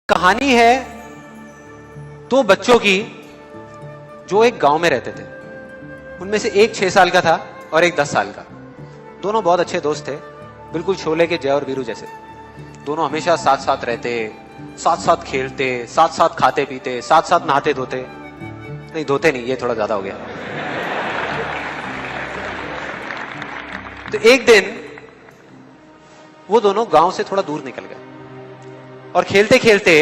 कहानी है दो बच्चों की जो एक गांव में रहते थे। उनमें से एक 6 साल का था और एक 10 साल का। दोनों बहुत अच्छे दोस्त थे, बिल्कुल शोले के जय और वीरू जैसे। दोनों हमेशा साथ साथ रहते, साथ साथ खेलते, साथ साथ खाते पीते, साथ साथ नहाते धोते। नहीं, धोते नहीं, ये थोड़ा ज्यादा हो गया। तो एक दिन वो दोनों गांव से थोड़ा दूर निकल गए और खेलते खेलते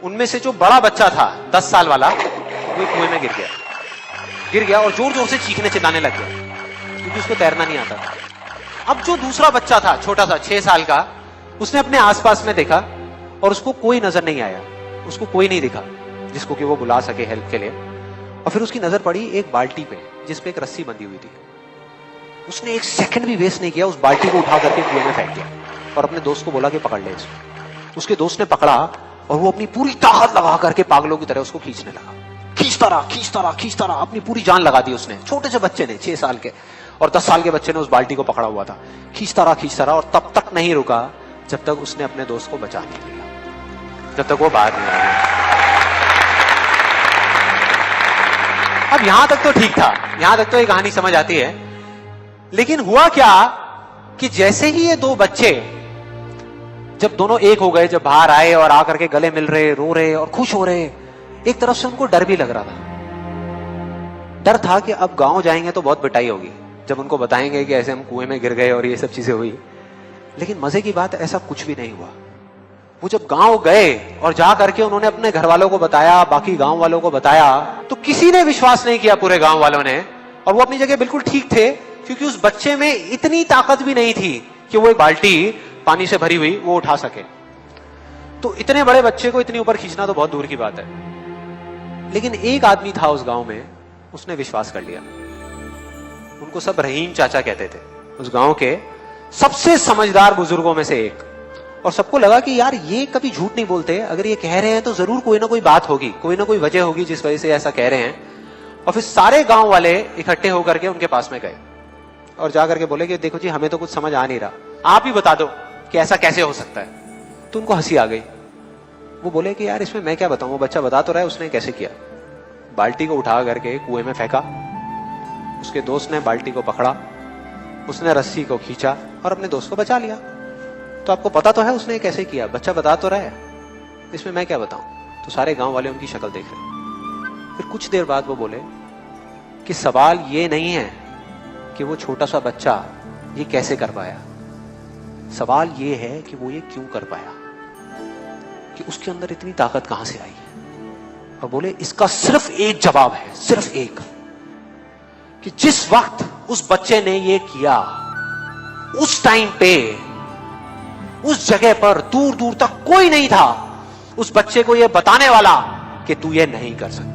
उनमें से जो बड़ा बच्चा था 10 साल वाला, वो कुएं में गिर गया और जोर जोर से चीखने चिल्लाने लग गया क्योंकि उसको तैरना नहीं आता था। अब जो दूसरा बच्चा था, छोटा सा 6 साल का, उसने अपने आसपास में देखा और उसको कोई नजर नहीं आया, उसको कोई नहीं दिखा जिसको कि वो बुला सके हेल्प के लिए। और फिर उसकी नजर पड़ी एक बाल्टी पे जिसपे एक रस्सी बंधी हुई थी। उसने एक सेकंड भी वेस्ट नहीं किया, उस बाल्टी को उठा करके कुएं में फेंक दिया और अपने दोस्त को बोला कि पकड़ ले इसको। उसके दोस्त ने पकड़ा और वो अपनी पूरी ताकत लगा करके पागलों की तरह उसको खींचने लगा। खींचता रहा, अपनी पूरी जान लगा दी उसने। छोटे से बच्चे ने, 6 साल के और 10 साल के बच्चे ने उस बाल्टी को पकड़ा हुआ था। खींचता रहा और तब तक नहीं रुका जब तक उसने अपने दोस्त को बचा नहीं लिया, जब तक वो बाहर नहीं आया। अब यहां तक तो ठीक था, यहां तक तो ये कहानी समझ आती है। लेकिन हुआ क्या कि जैसे ही ये दो बच्चे जब दोनों एक हो गए, जब बाहर आए और आकर के गले मिल रहे, रो रहे और खुश हो रहे, एक तरफ से उनको डर भी लग रहा था। डर था कि अब गांव जाएंगे तो बहुत पिटाई होगी जब उनको बताएंगे कि ऐसे हम कुएं में गिर गए और ये सब चीजें हुई। लेकिन मजे की बात, ऐसा कुछ भी नहीं हुआ। वो जब गांव गए और जा करके उन्होंने अपने घर वालों को बताया, बाकी गांव वालों को बताया, तो किसी ने विश्वास नहीं किया, पूरे गांव वालों ने। और वो अपनी जगह बिल्कुल ठीक थे क्योंकि उस बच्चे में इतनी ताकत भी नहीं थी कि वो एक बाल्टी पानी से भरी हुई वो उठा सके। तो इतने बड़े बच्चे को इतनी ऊपर खींचना तो बहुत दूर की बात है। लेकिन एक आदमी था उस गांव में, उसने विश्वास कर लिया। उनको सब रहीम चाचा कहते थे, उस गांव के सबसे समझदार बुजुर्गों में से एक। और सबको लगा कि यार ये कभी झूठ नहीं बोलते, अगर ये कह रहे हैं तो जरूर कोई ना कोई बात होगी, कोई ना कोई वजह होगी जिस वजह से ऐसा कह रहे हैं। और फिर सारे गांव वाले इकट्ठे होकर के उनके पास में गए और जाकर के बोले कि देखो जी, हमें तो कुछ समझ आ नहीं रहा, आप ही बता दो कि ऐसा कैसे हो सकता है। तो उनको हंसी आ गई। वो बोले कि यार इसमें मैं क्या बताऊं, वो बच्चा बता तो रहा है उसने कैसे किया। बाल्टी को उठा करके कुएं में फेंका, उसके दोस्त ने बाल्टी को पकड़ा, उसने रस्सी को खींचा और अपने दोस्त को बचा लिया। तो आपको पता तो है उसने कैसे किया, बच्चा बता तो रहा है, इसमें मैं क्या बताऊं। तो सारे गांव वाले उनकी शक्ल देख रहे। फिर कुछ देर बाद वो बोले कि सवाल ये नहीं है कि वो छोटा सा बच्चा ये कैसे कर पाया, सवाल ये है कि वो ये क्यों कर पाया, कि उसके अंदर इतनी ताकत कहां से आई। और बोले इसका सिर्फ एक जवाब है, सिर्फ एक, कि जिस वक्त उस बच्चे ने ये किया, उस टाइम पे उस जगह पर दूर दूर तक कोई नहीं था उस बच्चे को ये बताने वाला कि तू ये नहीं कर सकता।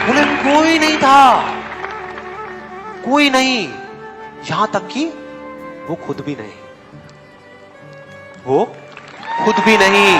उन्हें कोई नहीं था, कोई नहीं, यहां तक कि वो खुद भी नहीं, वो खुद भी नहीं।